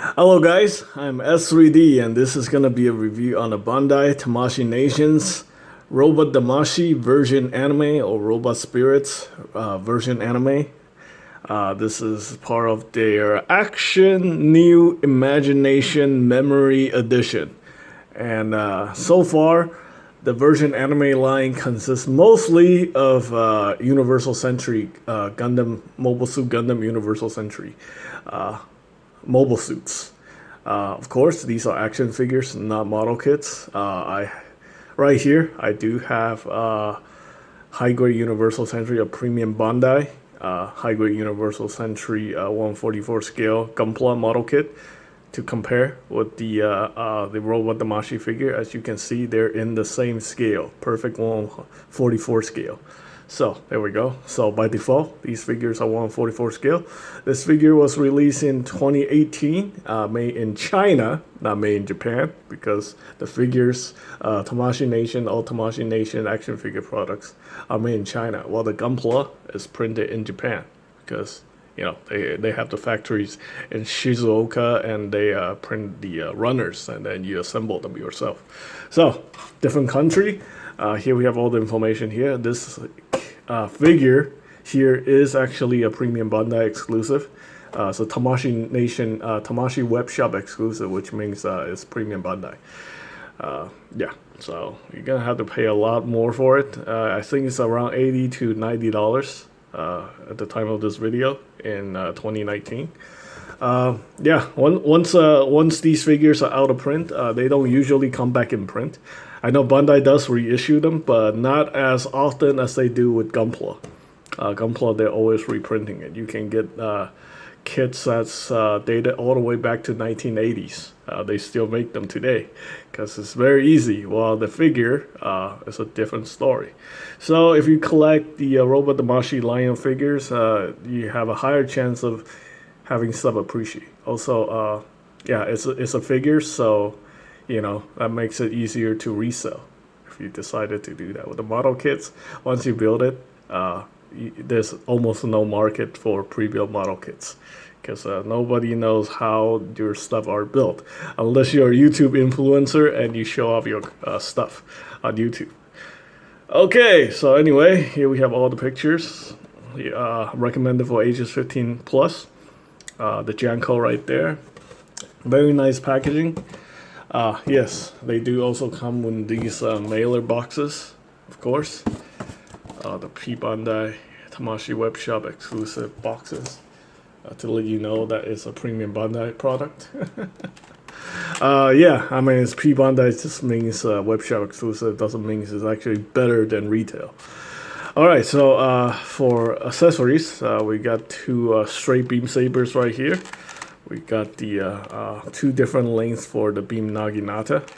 Hello guys, I'm S3D and this is gonna be a review on the Bandai Tamashii Nations Robot Damashi version anime or Robot Spirits version anime. This is part of their Action New Imagination Memory Edition. And so far, the version anime line consists mostly of Universal Century Gundam, Mobile Suit Gundam Universal Century mobile suits. Of course, these are action figures, not model kits. Right here, I do have high grade Universal Century, a premium Bandai, high grade Universal Century 144 scale Gunpla model kit to compare with the Robot Damashi figure. As you can see, they're in the same scale, perfect 144 scale. So there we go. So by default, these figures are 144 scale. This figure was released in 2018, made in China, not made in Japan, because the figures, Tamashii Nation, all Tamashii Nation action figure products are made in China, while the Gunpla is printed in Japan, because they have the factories in Shizuoka and they print the runners and then you assemble them yourself. So different country. Here we have all the information here. This figure here is actually a premium Bandai exclusive. So Tamashii Nation, Tamashii Web Shop exclusive, which means it's premium Bandai. Yeah, so you're gonna have to pay a lot more for it. I think it's around $80 to $90 at the time of this video in 2019. Yeah, once these figures are out of print, they don't usually come back in print. I know Bandai does reissue them, but not as often as they do with Gunpla. Gunpla, they're always reprinting it. You can get kits that's dated all the way back to 1980s. They still make them today because it's very easy, while the figure is a different story. So if you collect the Robot Damashi Lion figures, you have a higher chance of having sub appreciate. Also, yeah, it's a figure, so that makes it easier to resell if you decided to do that. With the model kits, once you build it, there's almost no market for pre-built model kits because nobody knows how your stuff are built unless you're a YouTube influencer and you show off your stuff on YouTube. Okay, so anyway, here we have all the pictures. Recommended for ages 15 plus. The Janko right there. Very nice packaging. Yes, they do also come with these mailer boxes, of course. The P-Bandai Tamashii Web Shop exclusive boxes to let you know that it's a premium Bandai product. Yeah, I mean, it's P-Bandai just means Web Shop exclusive, doesn't mean it's actually better than retail. Alright, so for accessories, we got two straight beam sabers right here. We got the two different lengths for the beam naginata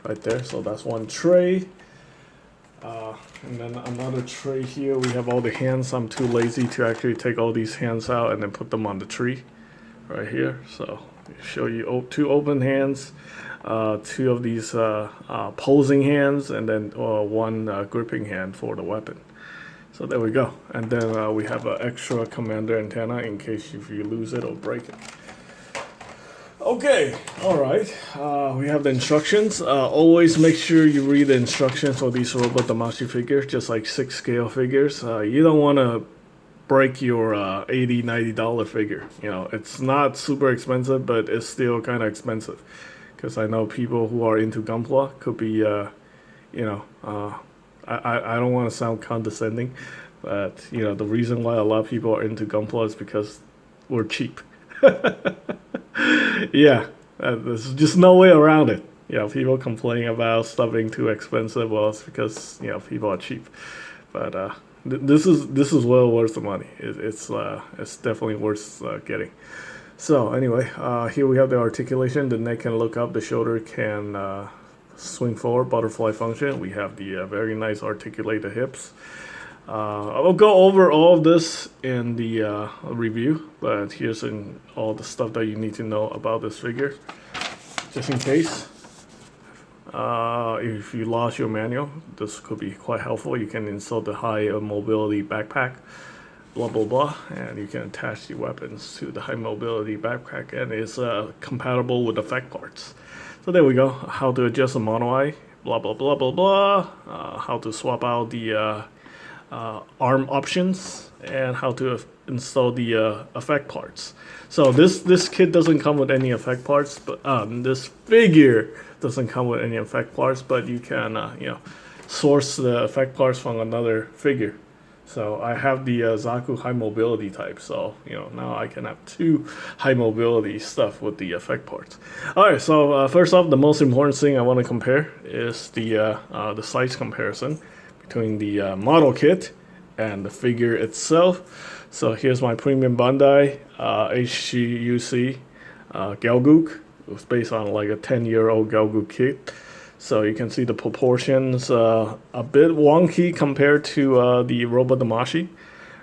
right there. So that's one tray. And then another tray here. We have all the hands. I'm too lazy to actually take all these hands out and then put them on the tree right here. So show you two open hands, two of these posing hands, and then one gripping hand for the weapon. So there we go. And then we have an extra commander antenna in case if you lose it or break it. Okay, alright, we have the instructions. Always make sure you read the instructions for these Robot Damashi figures, just like 6 scale figures. You don't want to break your $80, $90 figure. It's not super expensive, but it's still kind of expensive. Because I know people who are into Gunpla could be, I don't want to sound condescending, but, the reason why a lot of people are into Gunpla is because we're cheap. Yeah, there's just no way around it. People complain about stuff being too expensive. Well, it's because people are cheap. But this is well worth the money. It's definitely worth getting. So anyway, here we have the articulation. The neck can look up. The shoulder can swing forward. Butterfly function. We have the very nice articulated hips. I will go over all of this in the review, but here's all the stuff that you need to know about this figure, just in case. If you lost your manual, this could be quite helpful. You can install the high mobility backpack blah blah blah, and you can attach the weapons to the high mobility backpack, and it's compatible with effect parts. So there we go. How to adjust the mono eye, blah blah blah blah blah. How to swap out the arm options, and how to install the effect parts. So this kit doesn't come with any effect parts, but this figure doesn't come with any effect parts, but you can source the effect parts from another figure. So I have the Zaku high mobility type, so now I can have two high mobility stuff with the effect parts. All right, so first off, the most important thing I want to compare is the size comparison between the model kit and the figure itself. So here's my premium Bandai HGUC Gelgoog. It was based on like a 10-year-old Gelgoog kit. So you can see the proportions a bit wonky compared to the Robot Damashi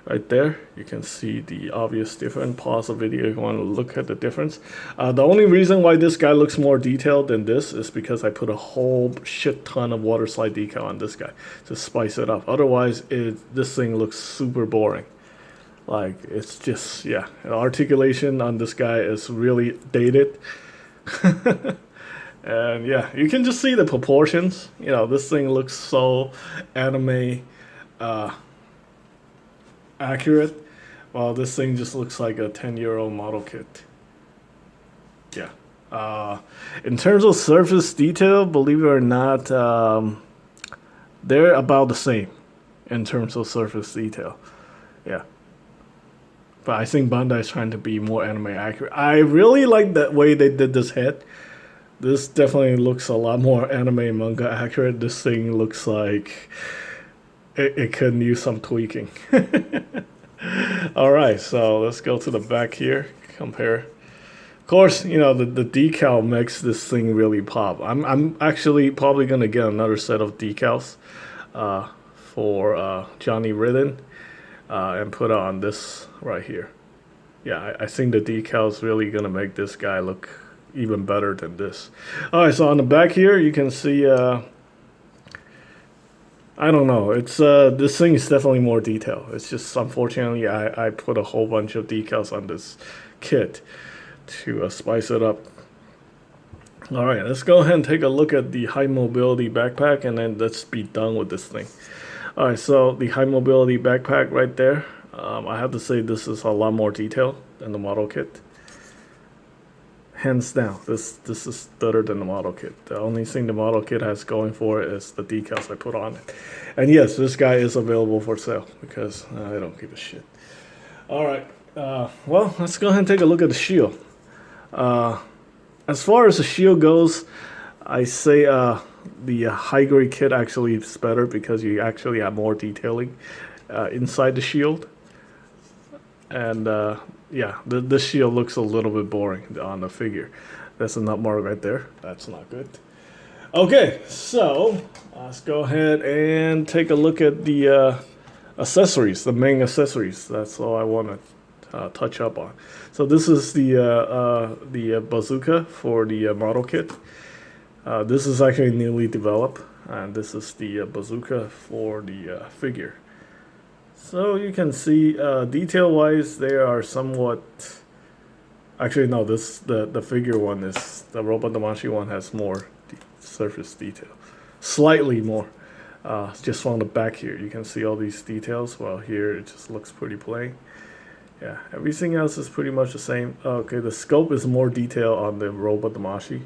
right there. You can see the obvious difference. Pause the video if you want to look at the difference. The only reason why this guy looks more detailed than this is because I put a whole shit ton of water slide decal on this guy to spice it up. Otherwise, this thing looks super boring. Like, it's just, yeah. The articulation on this guy is really dated. And yeah, you can just see the proportions. This thing looks so anime accurate, while this thing just looks like a 10-year-old model kit. Yeah. In terms of surface detail, believe it or not, they're about the same in terms of surface detail. Yeah. But I think Bandai is trying to be more anime accurate. I really like the way they did this head. This definitely looks a lot more anime manga accurate. This thing looks like it could use some tweaking. All right, so let's go to the back here. Compare. Of course, the decal makes this thing really pop. I'm actually probably gonna get another set of decals for Johnny Ridden and put on this right here. Yeah, I think the decal's really gonna make this guy look even better than this. All right, so on the back here you can see I don't know, it's this thing is definitely more detailed. It's just unfortunately I put a whole bunch of decals on this kit to spice it up. All right, let's go ahead and take a look at the high mobility backpack, and then let's be done with this thing. All right, so the high mobility backpack right there, I have to say this is a lot more detailed than the model kit. Hands down, this is better than the model kit. The only thing the model kit has going for it is the decals I put on it. And yes, this guy is available for sale because I don't give a shit. All right, well, let's go ahead and take a look at the shield. As far as the shield goes, I say the high grade kit actually is better because you actually have more detailing inside the shield. And yeah, this shield looks a little bit boring on the figure. That's a nut mark right there. That's not good. Okay, so let's go ahead and take a look at the accessories, the main accessories. That's all I want to touch up on. So this is the bazooka for the model kit. This is actually newly developed, and this is the bazooka for the figure. So you can see detail-wise, they are somewhat. Actually, no. The figure one is the Robot Damashi one has more surface detail, slightly more. Just from the back here, you can see all these details. While here, it just looks pretty plain. Yeah, everything else is pretty much the same. Okay, the scope is more detail on the Robot Damashi.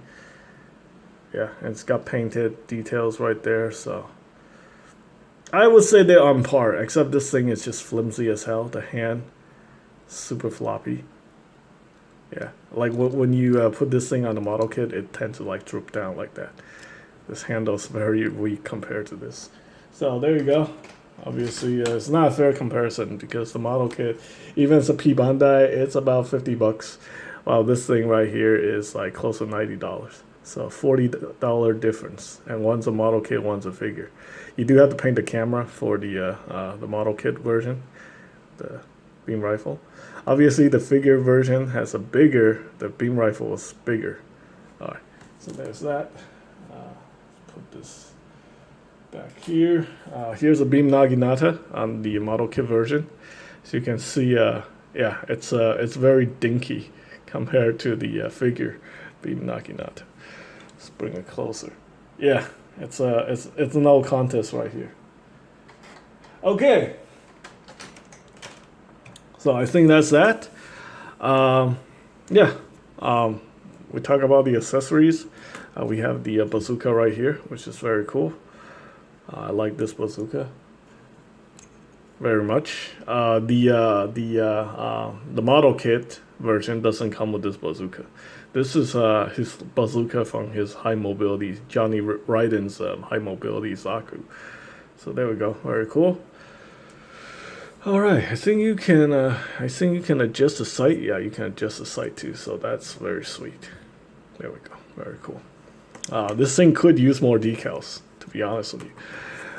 Yeah, and it's got painted details right there, so I would say they're on par, except this thing is just flimsy as hell. The hand, super floppy. Yeah, like when you put this thing on the model kit, it tends to like droop down like that. This handle's very weak compared to this. So there you go. Obviously, it's not a fair comparison because the model kit, even as a P-Bandai, it's about $50, while this thing right here is like close to $90. So $40 difference, and one's a model kit, one's a figure. You do have to paint the camera for the model kit version, the beam rifle. Obviously, the figure version has the beam rifle is bigger. All right, so there's that. Put this back here. Here's a beam naginata on the model kit version. As you can see, yeah, it's very dinky compared to the figure beam Naginata. Let's bring it closer. Yeah, it's no contest right here. Okay, so I think that's that. Yeah, we talk about the accessories. We have the bazooka right here, which is very cool. I like this bazooka very much. The model kit version doesn't come with this bazooka. This is his bazooka from his high mobility Johnny Ridden's high mobility Zaku. So there we go. Very cool. All right, I think you can adjust the sight. Yeah, you can adjust the sight too. So that's very sweet. There we go. Very cool. This thing could use more decals, to be honest with you.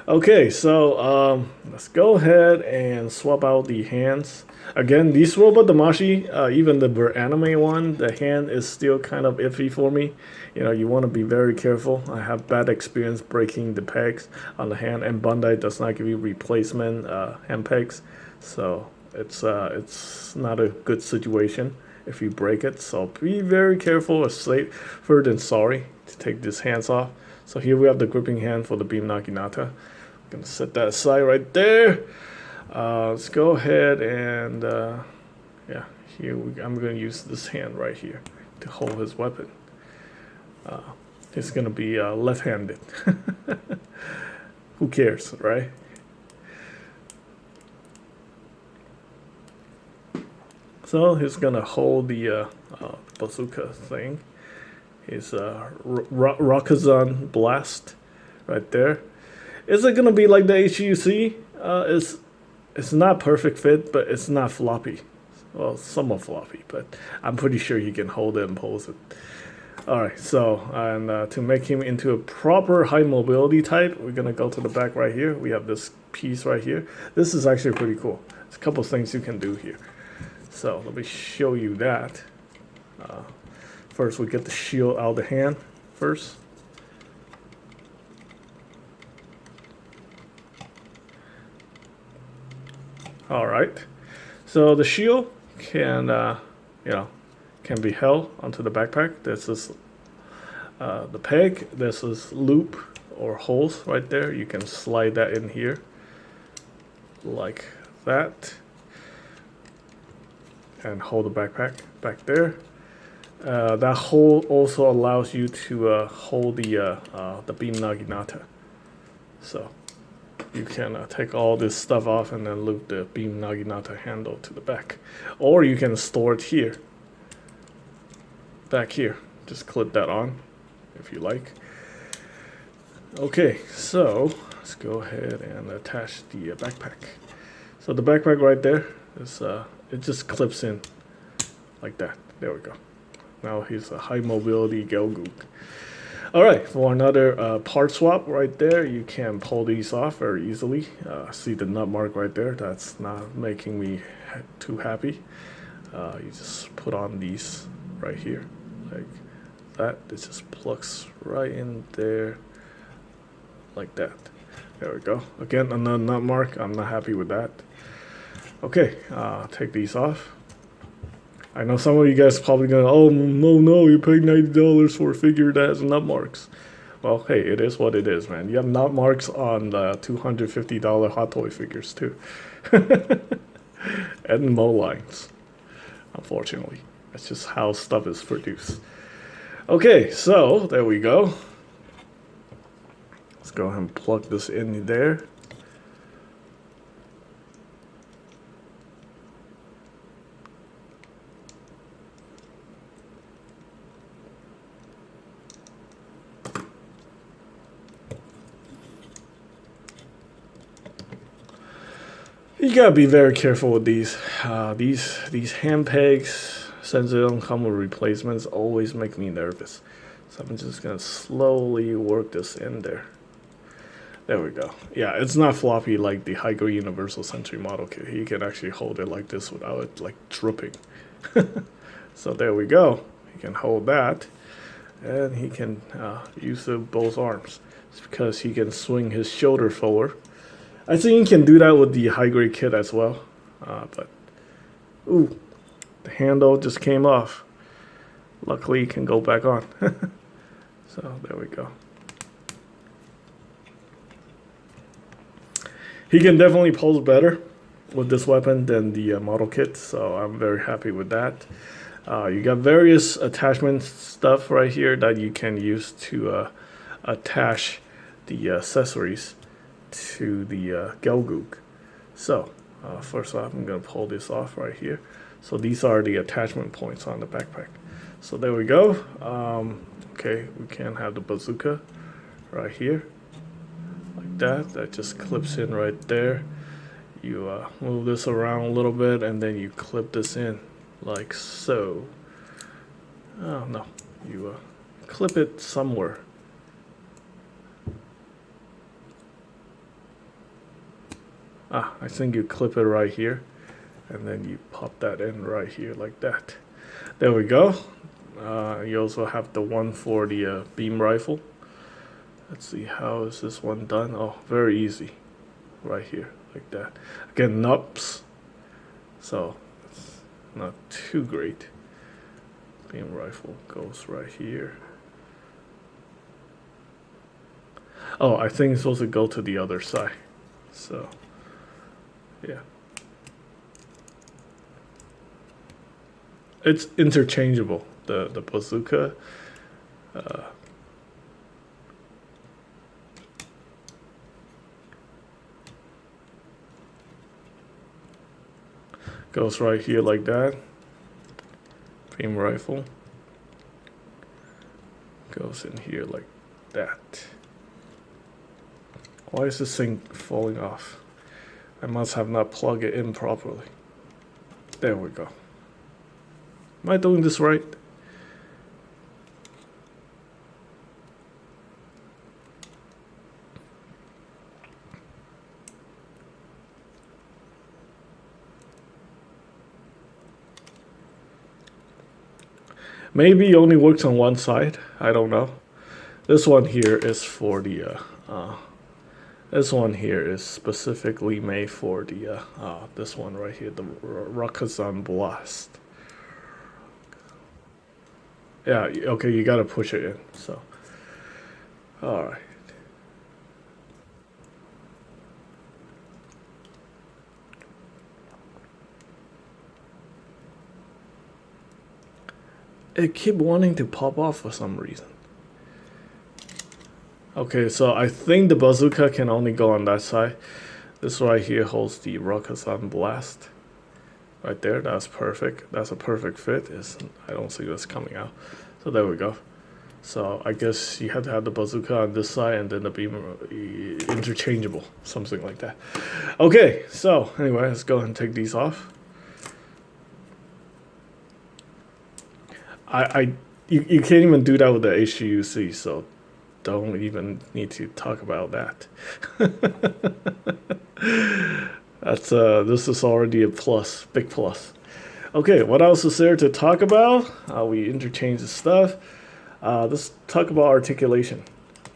Okay, so let's go ahead and swap out the hands. Again, these Robot Damashi, even the A.N.I.M.E one, the hand is still kind of iffy for me. You know, you want to be very careful. I have bad experience breaking the pegs on the hand, and Bandai does not give you replacement hand pegs, so it's not a good situation if you break it. So be very careful, or safer than sorry, to take these hands off. So here we have the gripping hand for the beam Naginata. I'm gonna set that aside right there. Let's go ahead and yeah, here I'm gonna use this hand right here to hold his weapon. He's gonna be left-handed. Who cares, right? So he's gonna hold the bazooka thing. His Rakazan Blast right there. Is it gonna be like the HGUC? It's not perfect fit, but it's not floppy. Well, somewhat floppy, but I'm pretty sure he can hold it and pose it. All right, so and to make him into a proper high mobility type, we're gonna go to the back right here. We have this piece right here. This is actually pretty cool. There's a couple things you can do here. So let me show you that. First, we get the shield out of the hand first. All right, so the shield can, can be held onto the backpack. This is the peg. This is loop or holes right there. You can slide that in here like that, and hold the backpack back there. That hole also allows you to hold the beam Naginata. So you can take all this stuff off and then loop the beam Naginata handle to the back. Or you can store it here. Back here. Just clip that on if you like. Okay, so let's go ahead and attach the backpack. So the backpack right there is it just clips in like that. There we go. Now he's a high mobility Gelgoog. All right, for another part swap right there, you can pull these off very easily. See the nut mark right there? That's not making me too happy. You just put on these right here, like that. It just plugs right in there, like that. There we go. Again, another nut mark. I'm not happy with that. Okay, take these off. I know some of you guys are probably going, oh, no, you paid $90 for a figure that has nut marks. Well, hey, it is what it is, man. You have nut marks on the $250 Hot Toy figures, too. And mold lines, unfortunately. That's just how stuff is produced. Okay, so there we go. Let's go ahead and plug this in there. You gotta be very careful with these. These hand pegs, since they don't come with replacements, always make me nervous. So I'm just gonna slowly work this in there. There we go. Yeah, it's not floppy like the high grade Universal Century model kit. You can actually hold it like this without it like dripping. So there we go. He can hold that, and he can use both arms. It's because he can swing his shoulder forward. I think you can do that with the high grade kit as well. But ooh, the handle just came off. Luckily, it can go back on. So there we go. He can definitely pose better with this weapon than the model kit, so I'm very happy with that. You got various attachment stuff right here that you can use to attach the accessories to the Gelgoog. So first off, I'm going to pull this off right here. So these are the attachment points on the backpack. So there we go. Okay, we can have the bazooka right here. Like that. That just clips in right there. You move this around a little bit and then you clip this in like so. Oh no, you clip it somewhere. I think you clip it right here and then you pop that in right here like that. There we go. You also have the one for the beam rifle. Let's see, how is this one done? Oh, very easy. Right here, like that. Again, nups. So, it's not too great. Beam rifle goes right here. Oh, I think it's supposed to go to the other side. So, yeah. It's interchangeable. The bazooka. Goes right here like that. Beam rifle goes in here like that. Why is this thing falling off? I must have not plugged it in properly. There we go. Am I doing this right? Maybe it only works on one side. I don't know. This one here is for the. This one here is specifically made for the. This one right here, the Rakazan Blast. Yeah. Okay. You gotta push it in. So. All right. It keep wanting to pop off for some reason. Okay, so I think the bazooka can only go on that side. This right here holds the Rakazan Blast. Right there, that's perfect. That's a perfect fit. I don't see this coming out. So there we go. So I guess you have to have the bazooka on this side and then the beam interchangeable, something like that. Okay, so anyway, let's go ahead and take these off. You can't even do that with the HGUC, so don't even need to talk about that. That's this is already a plus, big plus. Okay, what else is there to talk about? We interchange the stuff. Let's talk about articulation.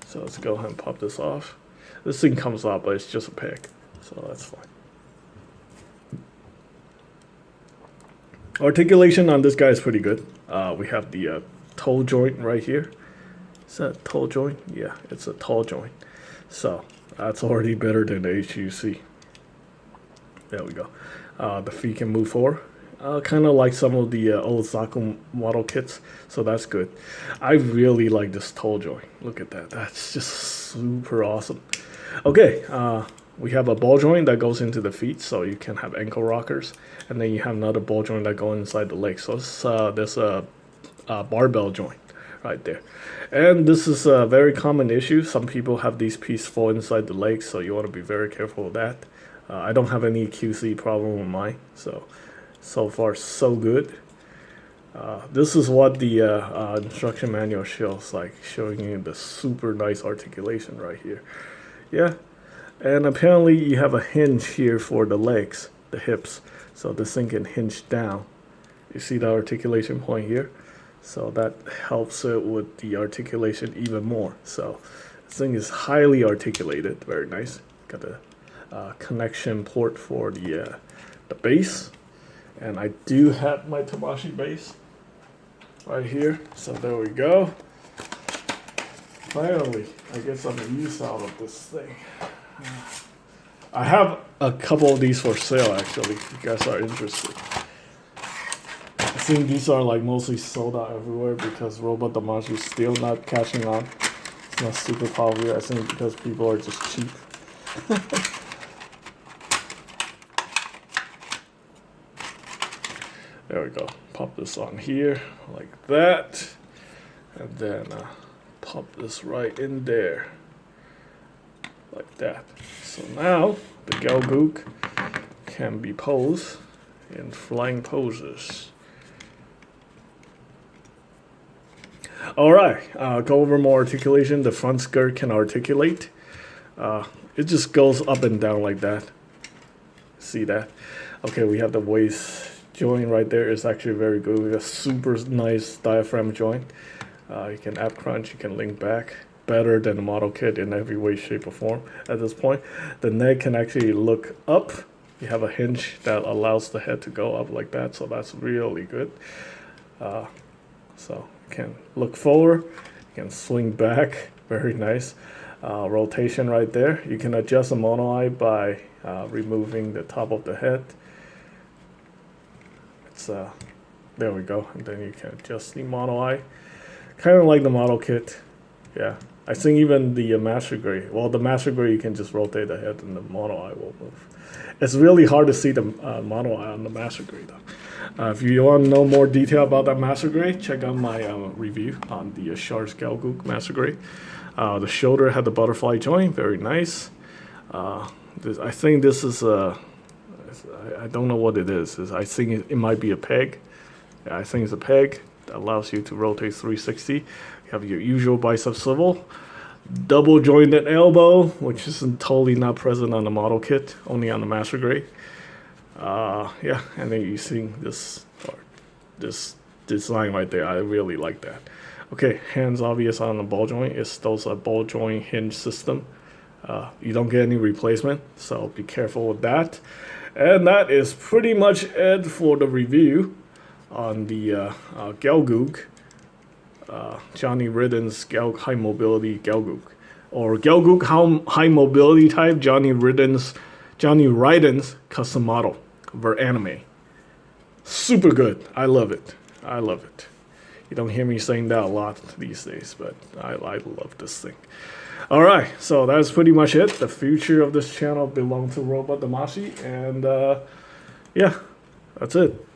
So let's go ahead and pop this off. This thing comes off, but it's just a peg, so that's fine. Articulation on this guy is pretty good. We have the toe joint right here. Is that a toe joint? Yeah, it's a toe joint. So that's already better than the HGUC. There we go. The feet can move forward. Kind of like some of the old Zaku model kits, so that's good. I really like this toe joint. Look at that. That's just super awesome. Okay, we have a ball joint that goes into the feet, so you can have ankle rockers. And then you have another ball joint that goes inside the leg. So there's a barbell joint right there. And this is a very common issue. Some people have these pieces fall inside the leg, so you want to be very careful with that. I don't have any QC problem with mine, so far so good. This is what the instruction manual shows, like showing you the super nice articulation right here. Yeah, and apparently you have a hinge here for the legs, the hips, so this thing can hinge down. You see the articulation point here? So that helps it with the articulation even more. So this thing is highly articulated, very nice. Got a connection port for the the base. And I do have my Tamashii base right here. So there we go. Finally, I get some use out of this thing. I have a couple of these for sale actually, if you guys are interested. I think these are like mostly sold out everywhere because Robot Tamashii is still not catching on. It's not super popular, I think, because people are just cheap. There we go. Pop this on here like that. And then pop this right in there. Like that. So now the Gelgoog can be posed in flying poses. Alright, go over more articulation. The front skirt can articulate. It just goes up and down like that. See that? Okay, we have the waist joint right there. It's actually very good. We got super nice diaphragm joint. You can ab crunch, you can link back. Better than the model kit in every way, shape, or form at this point. The neck can actually look up. You have a hinge that allows the head to go up like that, so that's really good. So you can look forward, you can swing back, very nice. Rotation right there. You can adjust the mono eye by removing the top of the head. It's there we go, and then you can adjust the mono eye, kind of like the model kit. Yeah, I think even the Master Grade. Well, the Master Grade you can just rotate the head, and the mono eye will move. It's really hard to see the mono eye on the Master Grade though. If you want to know more detail about that Master Grade, check out my review on the Sharks Gelgoog Master Grade. The shoulder had the butterfly joint, very nice. I think this is I don't know what it is. I think it might be a peg. Yeah, I think it's a peg that allows you to rotate 360. You have your usual bicep swivel, double jointed elbow, which is totally not present on the model kit, only on the Master Grade. Yeah, and then you see this design right there. I really like that. Okay, hands obvious on the ball joint. It's those ball joint hinge system. You don't get any replacement, so be careful with that. And that is pretty much it for the review on the Gelgoog, Johnny Ridden's High Mobility Gelgoog, or Gelgoog High Mobility Type Johnny Ridden's custom model for A.N.I.M.E. Super good. I love it. I love it. You don't hear me saying that a lot these days, but I love this thing. Alright, so that's pretty much it. The future of this channel belongs to Robot Tamashii, and yeah, that's it.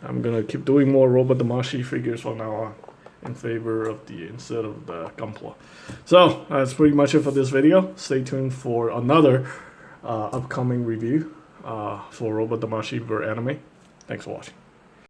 I'm gonna keep doing more Robot Tamashii figures from now on in favor of instead of the Gunpla. So that's pretty much it for this video. Stay tuned for another upcoming review for Robot Tamashii for A.N.I.M.E. Thanks for watching.